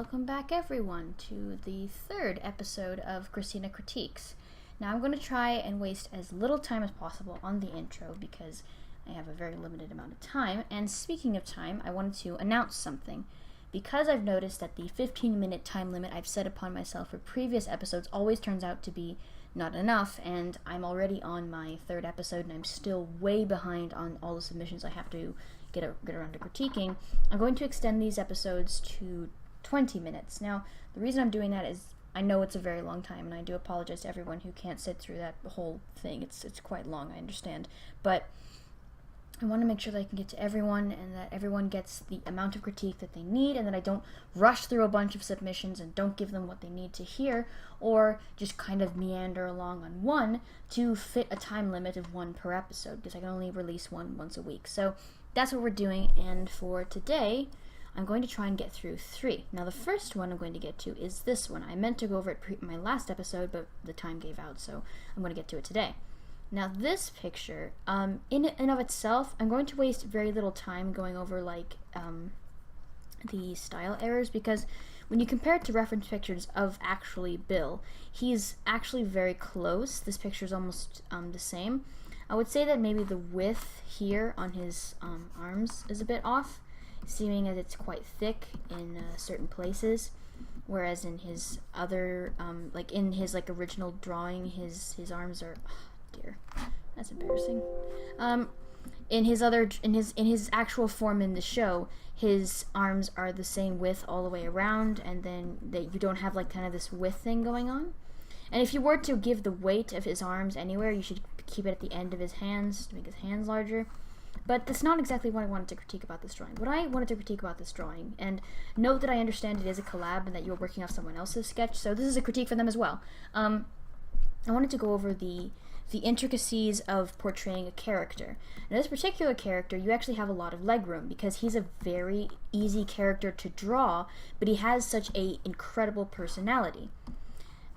welcome back everyone to the third episode of Christina Critiques. Now I'm going to try and waste as little time as possible on the intro because I have a very limited amount of time, and speaking of time, I wanted to announce something. Because I've noticed that the 15-minute time limit I've set upon myself for previous episodes always turns out to be not enough, and I'm already on my third episode and I'm still way behind on all the submissions I have to get around to critiquing, I'm going to extend these episodes to 20 minutes. Now, the reason I'm doing that is I know it's a very long time, and I do apologize to everyone who can't sit through that whole thing. It's quite long, I understand. But I want to make sure that I can get to everyone, and that everyone gets the amount of critique that they need, and that I don't rush through a bunch of submissions and don't give them what they need to hear, or just kind of meander along on one to fit a time limit of one per episode, because I can only release one once a week. So that's what we're doing, and for today, I'm going to try and get through 3. Now, the first one I'm going to get to is this one. I meant to go over it my last episode, but the time gave out, so I'm going to get to it today. Now, this picture, in and of itself, I'm going to waste very little time going over, the style errors, because when you compare it to reference pictures of actually Bill, he's actually very close. This picture is almost the same. I would say that maybe the width here on his arms is a bit off, seeming as it's quite thick in certain places, whereas in his other, in his original drawing, his arms are, oh dear, that's embarrassing. In his actual form in the show, his arms are the same width all the way around, and then you don't have kind of this width thing going on. And if you were to give the weight of his arms anywhere, you should keep it at the end of his hands to make his hands larger. But that's not exactly what I wanted to critique about this drawing. What I wanted to critique about this drawing, and note that I understand it is a collab and that you're working off someone else's sketch, so this is a critique for them as well. I wanted to go over the intricacies of portraying a character. Now, this particular character, you actually have a lot of leg room because he's a very easy character to draw, but he has such an incredible personality.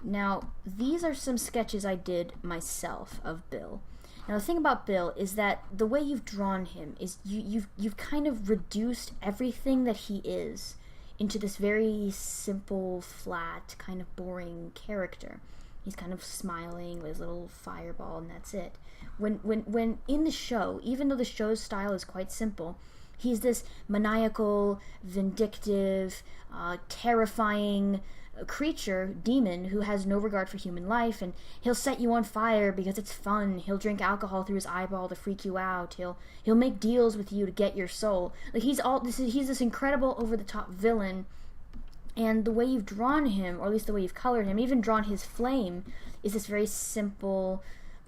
Now, these are some sketches I did myself of Bill. Now, the thing about Bill is that the way you've drawn him is you've kind of reduced everything that he is into this very simple, flat, kind of boring character. He's kind of smiling with his little fireball, and that's it. When in the show, even though the show's style is quite simple, he's this maniacal, vindictive, terrifying creature, demon, who has no regard for human life, and he'll set you on fire because it's fun. He'll drink alcohol through his eyeball to freak you out. He'll make deals with you to get your soul. He's this incredible over-the-top villain, and the way you've drawn him, or at least the way you've colored him, even drawn his flame, is this very simple,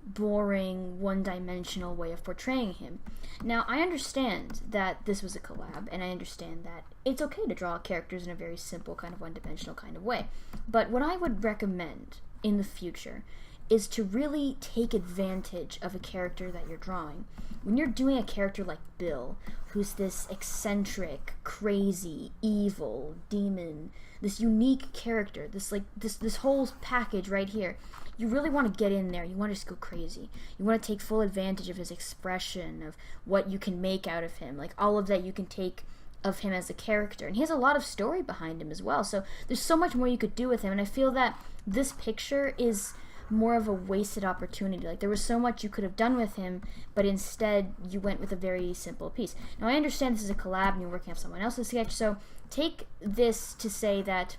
boring, one-dimensional way of portraying him. Now, I understand that this was a collab, and I understand that it's okay to draw characters in a very simple, kind of one-dimensional kind of way. But what I would recommend in the future is to really take advantage of a character that you're drawing. When you're doing a character like Bill, who's this eccentric, crazy, evil demon, this unique character, this whole package right here, you really want to get in there. You want to just go crazy. You want to take full advantage of his expression, of what you can make out of him, all of that you can take of him as a character. And he has a lot of story behind him as well, so there's so much more you could do with him, and I feel that this picture is more of a wasted opportunity. There was so much you could have done with him, but instead you went with a very simple piece. Now, I understand this is a collab and you're working off someone else's sketch, so take this to say that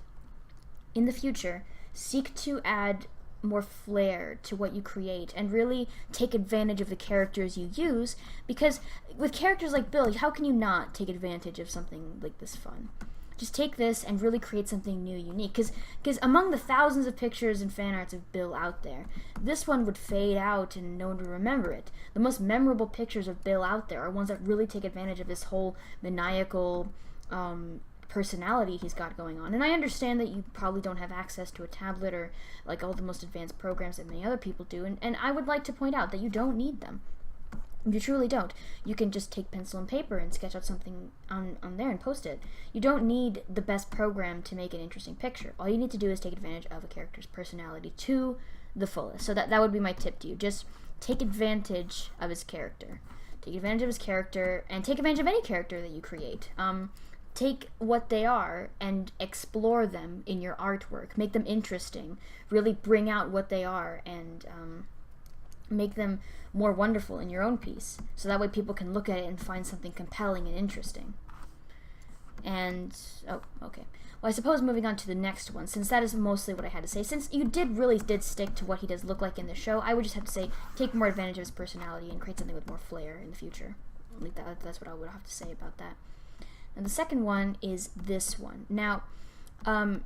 in the future, seek to add more flair to what you create and really take advantage of the characters you use, because with characters like Bill, how can you not take advantage of something like this fun? Just take this and really create something new, unique, because among the thousands of pictures and fan arts of Bill out there, this one would fade out and no one would remember it. The most memorable pictures of Bill out there are ones that really take advantage of this whole maniacal personality he's got going on. And I understand that you probably don't have access to a tablet or all the most advanced programs that many other people do, and I would like to point out that you don't need them. You truly don't. You can just take pencil and paper and sketch out something on there and post it. You don't need the best program to make an interesting picture. All you need to do is take advantage of a character's personality to the fullest. So that would be my tip to you. Just take advantage of his character. Take advantage of his character, and take advantage of any character that you create. take what they are and explore them in your artwork. Make them interesting. Really bring out what they are and make them more wonderful in your own piece. So that way people can look at it and find something compelling and interesting. And, oh, okay. Well, I suppose moving on to the next one, since that is mostly what I had to say. Since you really did stick to what he does look like in the show, I would just have to say, take more advantage of his personality and create something with more flair in the future. Like that's what I would have to say about that. And the second one is this one. Now, I'm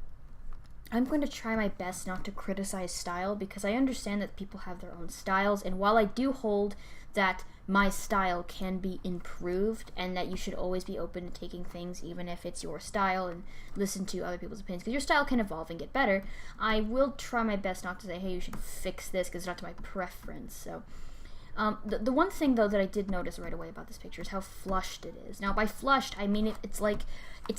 going to try my best not to criticize style, because I understand that people have their own styles, and while I do hold that my style can be improved and that you should always be open to taking things even if it's your style and listen to other people's opinions, because your style can evolve and get better, I will try my best not to say, hey, you should fix this because it's not to my preference. So the one thing, though, that I did notice right away about this picture is how flushed it is. Now, by flushed, I mean it's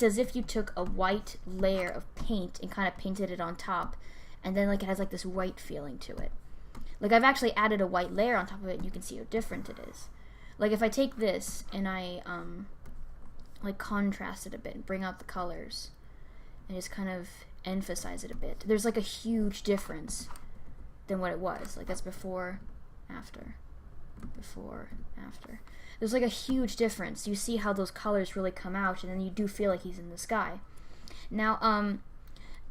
as if you took a white layer of paint and kind of painted it on top, and then, like, it has, like, this white feeling to it. Like, I've actually added a white layer on top of it, and you can see how different it is. Like, if I take this and I, like, contrast it a bit and bring out the colors and just kind of emphasize it a bit, there's, like, a huge difference than what it was. Like, that's before, after. Before, after. There's like a huge difference. You see how those colors really come out, and then you do feel like he's in the sky. Now,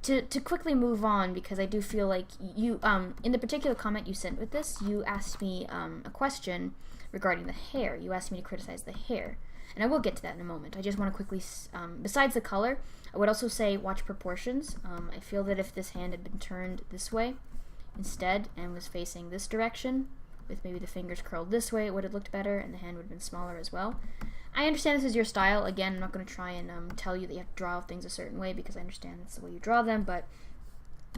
to quickly move on, because I do feel like you, in the particular comment you sent with this, you asked me a question regarding the hair. You asked me to criticize the hair, and I will get to that in a moment. I just want to quickly, besides the color, I would also say watch proportions. I feel that if this hand had been turned this way instead and was facing this direction, with maybe the fingers curled this way, it would have looked better, and the hand would have been smaller as well. I understand this is your style. Again, I'm not going to try and tell you that you have to draw things a certain way, because I understand that's the way you draw them, but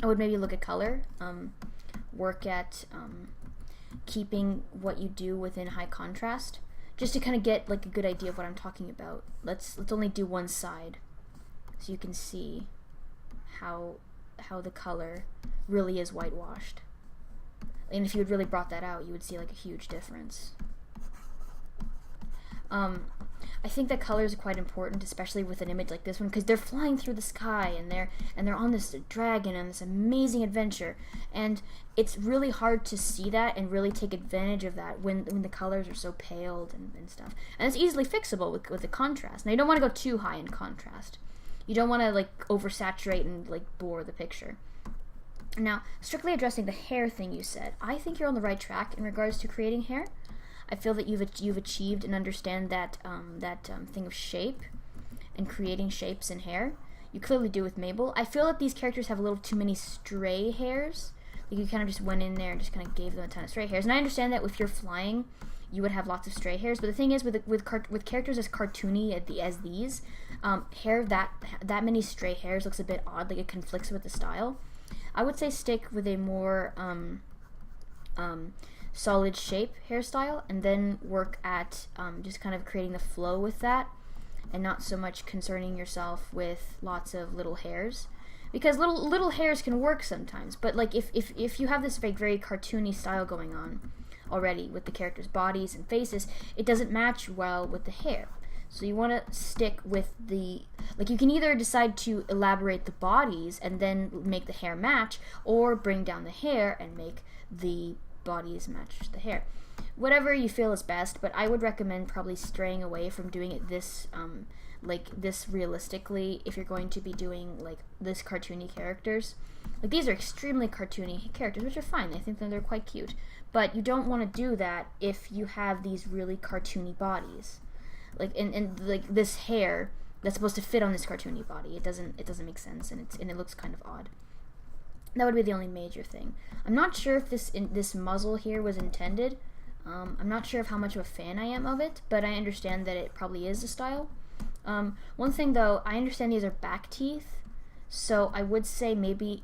I would maybe look at color, work at keeping what you do within high contrast, just to kind of get like a good idea of what I'm talking about. Let's only do one side, so you can see how the color really is whitewashed. And if you had really brought that out, you would see like a huge difference. I think that colors are quite important, especially with an image like this one, because they're flying through the sky and they're on this dragon and this amazing adventure, and it's really hard to see that and really take advantage of that when the colors are so paled and stuff. And it's easily fixable with the contrast. Now, you don't want to go too high in contrast. You don't want to like oversaturate and like bore the picture. Now, strictly addressing the hair thing you said, I think you're on the right track in regards to creating hair. I feel that you've achieved and understand that thing of shape and creating shapes in hair. You clearly do with Mabel. I feel that these characters have a little too many stray hairs. Like, you kind of just went in there and just kind of gave them a ton of stray hairs. And I understand that if you're flying, you would have lots of stray hairs. But the thing is, with characters as cartoony as these, hair that many stray hairs looks a bit odd. Like, it conflicts with the style. I would say stick with a more solid shape hairstyle, and then work at just kind of creating the flow with that, and not so much concerning yourself with lots of little hairs, because little hairs can work sometimes. But like if you have this very cartoony style going on already with the characters' bodies and faces, it doesn't match well with the hair. So you want to stick with like, you can either decide to elaborate the bodies and then make the hair match, or bring down the hair and make the bodies match the hair. Whatever you feel is best, but I would recommend probably straying away from doing it this realistically if you're going to be doing like this cartoony characters. Like, these are extremely cartoony characters, which are fine. I think that they're quite cute. But you don't want to do that if you have these really cartoony bodies. Like, and like this hair that's supposed to fit on this cartoony body, it doesn't make sense, and it looks kind of odd. That would be the only major thing. I'm not sure if this muzzle here was intended. I'm not sure of how much of a fan I am of it, but I understand that it probably is a style. One thing though, I understand these are back teeth, so I would say maybe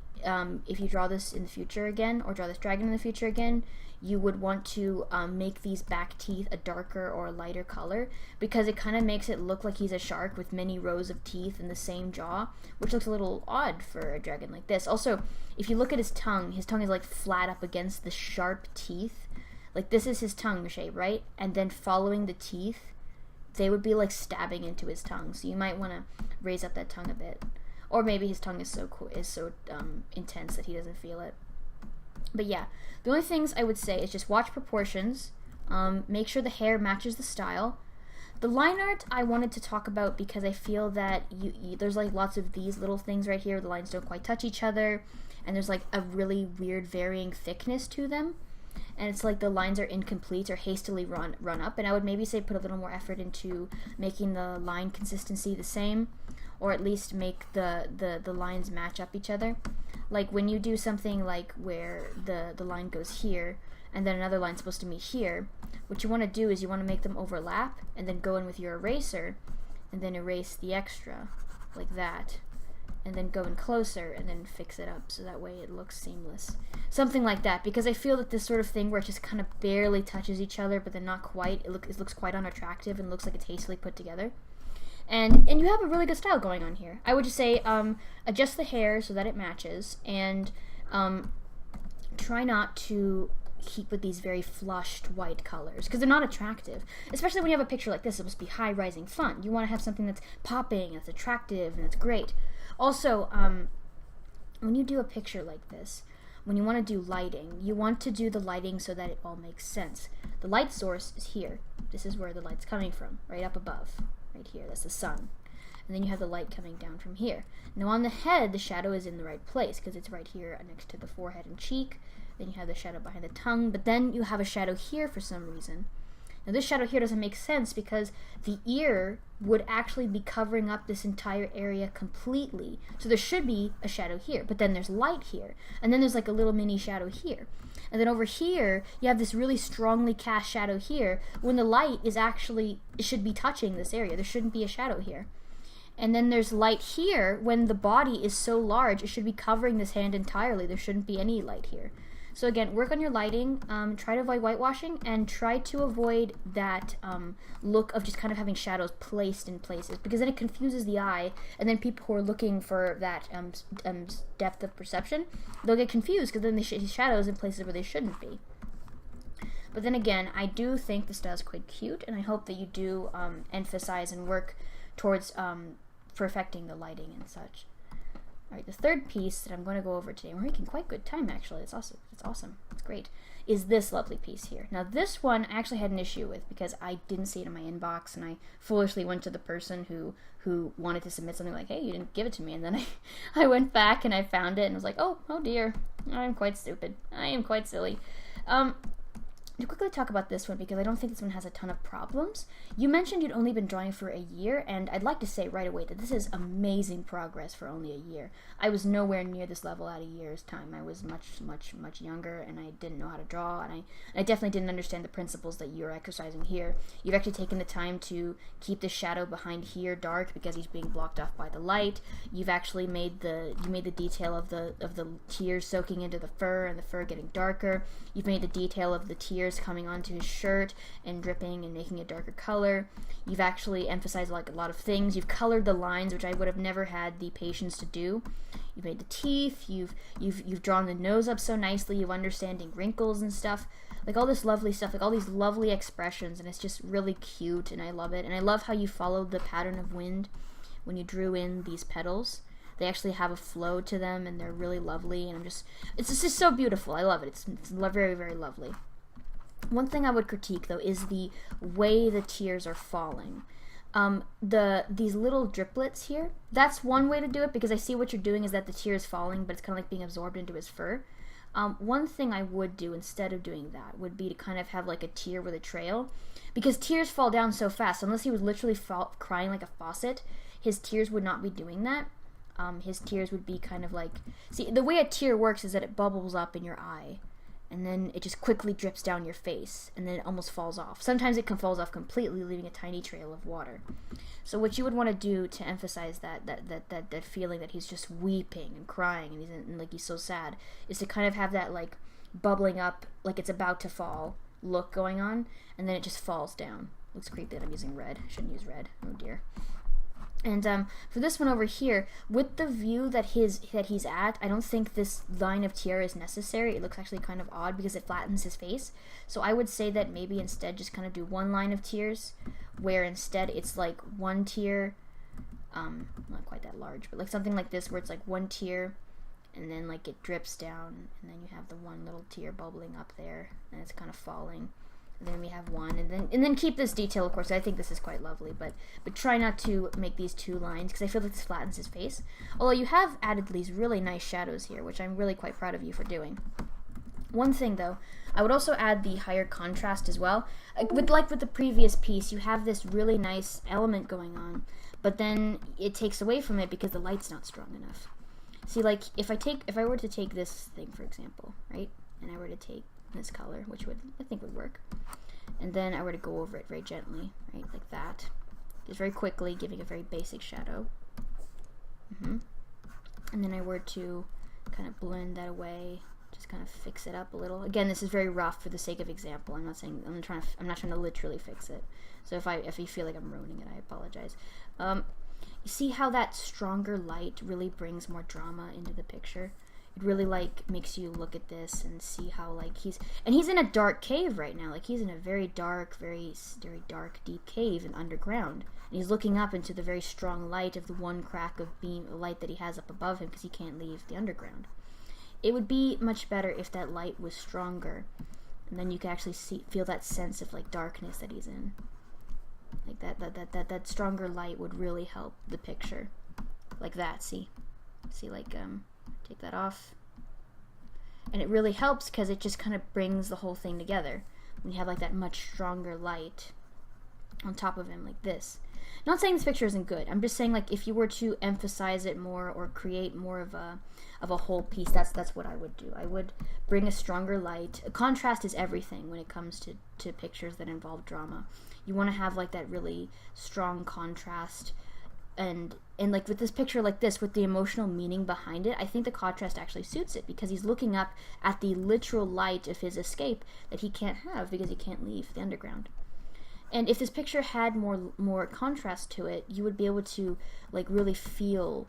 if you draw this in the future again, or draw this dragon in the future again, you would want to make these back teeth a darker or a lighter color, because it kind of makes it look like he's a shark with many rows of teeth in the same jaw, which looks a little odd for a dragon like this. Also, if you look at his tongue is like flat up against the sharp teeth. Like, this is his tongue shape, right? And then following the teeth they would be like stabbing into his tongue. So you might want to raise up that tongue a bit. Or maybe his tongue is so intense that he doesn't feel it. But yeah, the only things I would say is just watch proportions, make sure the hair matches the style. The line art I wanted to talk about because I feel that there's like lots of these little things right here. The lines don't quite touch each other, and there's like a really weird varying thickness to them. And it's like the lines are incomplete or hastily run up. And I would maybe say put a little more effort into making the line consistency the same, or at least make the lines match up each other. Like when you do something like where the line goes here and then another line's supposed to meet here, what you want to do is you want to make them overlap and then go in with your eraser and then erase the extra like that, and then go in closer and then fix it up so that way it looks seamless. Something like that, because I feel that this sort of thing where it just kind of barely touches each other but then not quite, it looks quite unattractive and looks like it's hastily put together. And you have a really good style going on here. I would just say adjust the hair so that it matches, and try not to keep with these very flushed white colors because they're not attractive, especially when you have a picture like this. It's supposed to be high rising fun. You want to have something that's popping, that's attractive, and that's great. Also, when you do a picture like this, when you want to do lighting, you want to do the lighting so that it all makes sense. The light source is here. This is where the light's coming from, right up above. Right here, that's the sun. And then you have the light coming down from here. Now on the head, the shadow is in the right place because it's right here next to the forehead and cheek. Then you have the shadow behind the tongue, but then you have a shadow here for some reason. Now this shadow here doesn't make sense because the ear would actually be covering up this entire area completely. So there should be a shadow here, but then there's light here. And then there's like a little mini shadow here. And then over here, you have this really strongly cast shadow here when the light is actually, it should be touching this area. There shouldn't be a shadow here. And then there's light here when the body is so large, it should be covering this hand entirely. There shouldn't be any light here. So again, work on your lighting, try to avoid whitewashing, and try to avoid that look of just kind of having shadows placed in places, because then it confuses the eye, and then people who are looking for that depth of perception, they'll get confused because then they see shadows in places where they shouldn't be. But then again, I do think the style is quite cute, and I hope that you do emphasize and work towards perfecting the lighting and such. Alright, the third piece that I'm going to go over today, we're making quite good time actually, it's awesome, it's great, is this lovely piece here. Now this one I actually had an issue with because I didn't see it in my inbox, and I foolishly went to the person who wanted to submit something like, hey, you didn't give it to me, and then I went back and I found it and was like, oh dear, I'm quite stupid, I am quite silly. To quickly talk about this one, because I don't think this one has a ton of problems. You mentioned you'd only been drawing for a year, and I'd like to say right away that this is amazing progress for only a year. I was nowhere near this level at a year's time. I was much younger, and I didn't know how to draw, and I definitely didn't understand the principles that you're exercising here. You've actually taken the time to keep the shadow behind here dark because he's being blocked off by the light. You've actually made the detail of the tears soaking into the fur and the fur getting darker. You've made the detail of the tears coming onto his shirt and dripping and making a darker color. You've actually emphasized like a lot of things. You've colored the lines, which I would have never had the patience to do. You've made the teeth. You've drawn the nose up so nicely. You've understanding wrinkles and stuff, like all this lovely stuff, like all these lovely expressions, and it's just really cute, and I love it. And I love how you followed the pattern of wind when you drew in these petals. They actually have a flow to them, and they're really lovely, and it's just so beautiful. I love it. It's very, very lovely. One thing I would critique, though, is the way the tears are falling. These little driplets here, that's one way to do it, because I see what you're doing is that the tear is falling, but it's kind of like being absorbed into his fur. One thing I would do instead of doing that would be to kind of have like a tear with a trail, because tears fall down so fast. Unless he was literally crying like a faucet, his tears would not be doing that. His tears would be kind of like, see, the way a tear works is that it bubbles up in your eye, and then it just quickly drips down your face, and then it almost falls off. Sometimes it falls off completely, leaving a tiny trail of water. So what you would want to do to emphasize that feeling that he's just weeping and crying and like he's so sad, is to kind of have that like bubbling up, like it's about to fall look going on, and then it just falls down. Looks creepy that I'm using red. I shouldn't use red. Oh dear. And for this one over here, with the view that he's at, I don't think this line of tier is necessary. It looks actually kind of odd because it flattens his face. So I would say that maybe instead just kind of do one line of tiers, where instead it's like one tier, not quite that large, but like something like this, where it's like one tier, and then like it drips down, and then you have the one little tear bubbling up there, and it's kind of falling. And then we have one, and then keep this detail, of course. I think this is quite lovely, but try not to make these two lines, because I feel like this flattens his face. Although you have added these really nice shadows here, which I'm really quite proud of you for doing. One thing though, I would also add the higher contrast as well. Like with the previous piece, you have this really nice element going on, but then it takes away from it because the light's not strong enough. See, like if I were to take this thing, for example, right, and I were to take this color, which I think would work, and then I were to go over it very gently, right, like that, just very quickly, giving a very basic shadow, and then I were to kind of blend that away, just kind of fix it up a little. Again, this is very rough for the sake of example. I'm not trying to literally fix it. So if you feel like I'm ruining it, I apologize. You see how that stronger light really brings more drama into the picture? It really like makes you look at this and see how like he's in a dark cave right now. Like he's in a very dark, very dark, deep cave and underground. And he's looking up into the very strong light of the one crack of light that he has up above him because he can't leave the underground. It would be much better if that light was stronger, and then you can actually feel that sense of like darkness that he's in. Like that stronger light would really help the picture. Like that, see like take that off, and it really helps because it just kind of brings the whole thing together when you have like that much stronger light on top of him like this. Not saying this picture isn't good. I'm just saying like if you were to emphasize it more or create more of a whole piece, that's what I would do. I would bring a stronger light. Contrast is everything when it comes to pictures that involve drama. You want to have like that really strong contrast, and like with this picture like this, with the emotional meaning behind it, I think the contrast actually suits it because he's looking up at the literal light of his escape that he can't have because he can't leave the underground. And if this picture had more contrast to it, you would be able to like really feel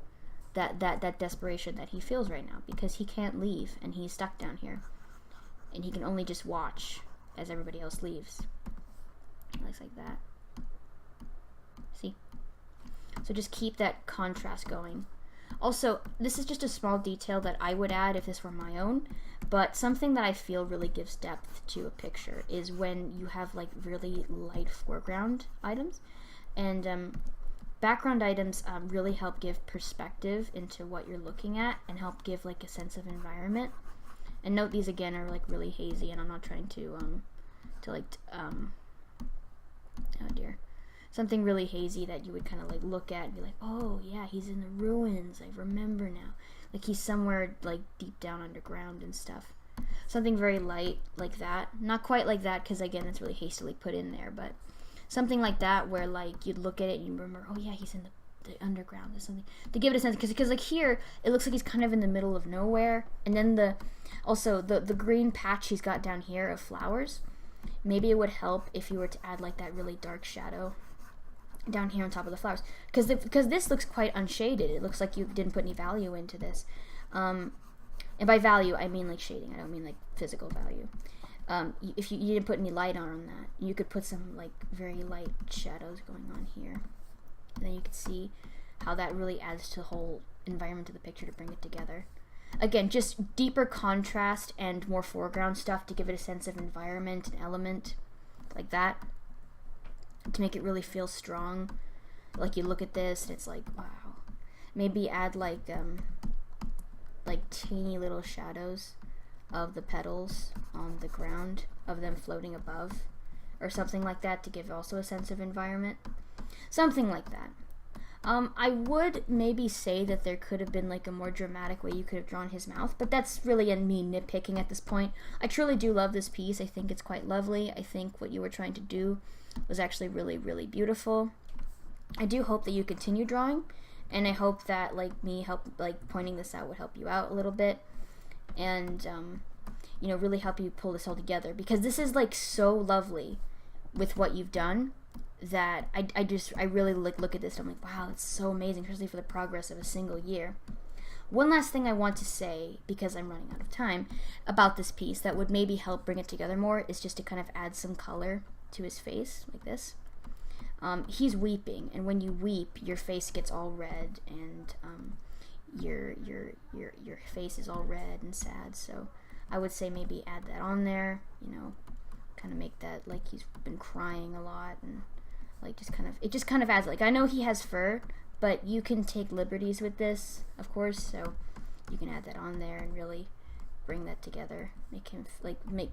that desperation that he feels right now because he can't leave and he's stuck down here, and he can only just watch as everybody else leaves. It looks like that. See? So just keep that contrast going. Also, this is just a small detail that I would add if this were my own, but something that I feel really gives depth to a picture is when you have like really light foreground items, and background items really help give perspective into what you're looking at and help give like a sense of environment. And note these again are like really hazy, and I'm not trying to oh dear, something really hazy that you would kind of like look at and be like, oh yeah, he's in the ruins, I remember now, like he's somewhere like deep down underground and stuff. Something very light like that, not quite like that because again it's really hastily put in there, but something like that where like you'd look at it and you remember, oh yeah, he's in the underground or something, to give it a sense, because like here it looks like he's kind of in the middle of nowhere, and then the green patch he's got down here of flowers. Maybe it would help if you were to add like that really dark shadow down here on top of the flowers, because this looks quite unshaded. It looks like you didn't put any value into this, and by value I mean like shading, I don't mean like physical value. If you didn't put any light on that, you could put some like very light shadows going on here, and then you could see how that really adds to the whole environment of the picture to bring it together. Again, just deeper contrast and more foreground stuff to give it a sense of environment and element, like that, to make it really feel strong. Like you look at this and it's like, wow. Maybe add like teeny little shadows of the petals on the ground, of them floating above, or something like that to give also a sense of environment. Something like that. I would maybe say that there could have been like a more dramatic way you could have drawn his mouth, but that's really in me nitpicking at this point. I truly do love this piece. I think it's quite lovely. I think what you were trying to do was actually really, really beautiful. I do hope that you continue drawing, and I hope that like me pointing this out would help you out a little bit, and really help you pull this all together, because this is like so lovely with what you've done. that I really look at this and I'm like, wow, it's so amazing, especially for the progress of a single year. One last thing I want to say, because I'm running out of time, about this piece that would maybe help bring it together more is just to kind of add some color to his face, like this. He's weeping, and when you weep, your face gets all red, and your face is all red and sad. So I would say maybe add that on there, you know, kind of make that like he's been crying a lot, and like it just kind of adds, like, I know he has fur, but you can take liberties with this, of course, so you can add that on there and really bring that together, make him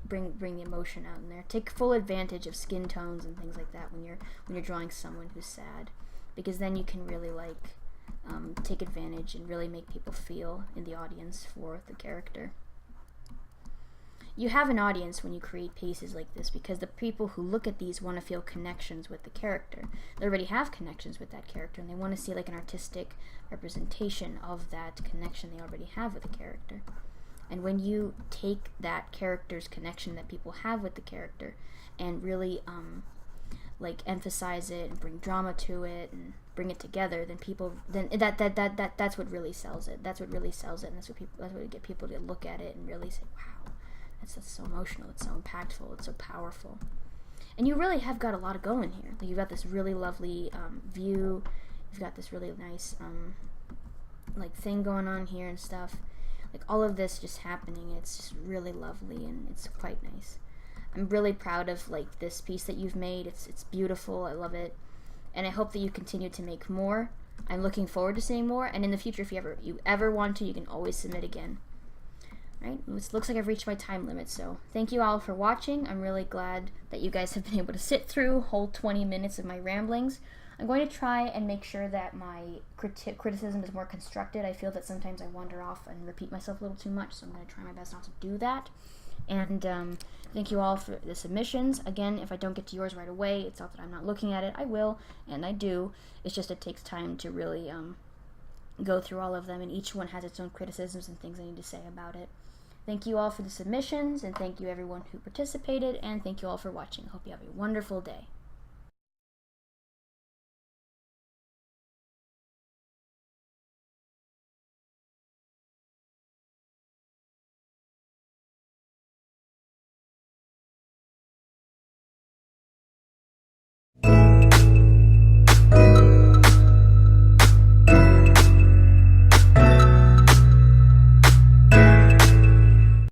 bring the emotion out in there. Take full advantage of skin tones and things like that when you're drawing someone who's sad, because then you can really like take advantage and really make people feel in the audience for the character. You have an audience when you create pieces like this, because the people who look at these want to feel connections with the character. They already have connections with that character, and they want to see like an artistic representation of that connection they already have with the character. And when you take that character's connection that people have with the character and really like emphasize it and bring drama to it and bring it together, then that's what really sells it. That's what really sells it, and that's what would get people to look at it and really say, wow, that's so emotional, it's so impactful, it's so powerful. And you really have got a lot of going here. Like, you've got this really lovely view, you've got this really nice like thing going on here and stuff. Like, all of this just happening, it's just really lovely, and it's quite nice. I'm really proud of like this piece that you've made. It's beautiful, I love it, and I hope that you continue to make more. I'm looking forward to seeing more, and in the future, if you ever want to, you can always submit again. Right? It looks like I've reached my time limit, so thank you all for watching. I'm really glad that you guys have been able to sit through whole 20 minutes of my ramblings. I'm going to try and make sure that my criticism is more constructed. I feel that sometimes I wander off and repeat myself a little too much, so I'm going to try my best not to do that. And thank you all for the submissions. Again, if I don't get to yours right away, it's not that I'm not looking at it. I will, and I do. It's just it takes time to really go through all of them, and each one has its own criticisms and things I need to say about it. Thank you all for the submissions, and thank you everyone who participated, and thank you all for watching. I hope you have a wonderful day.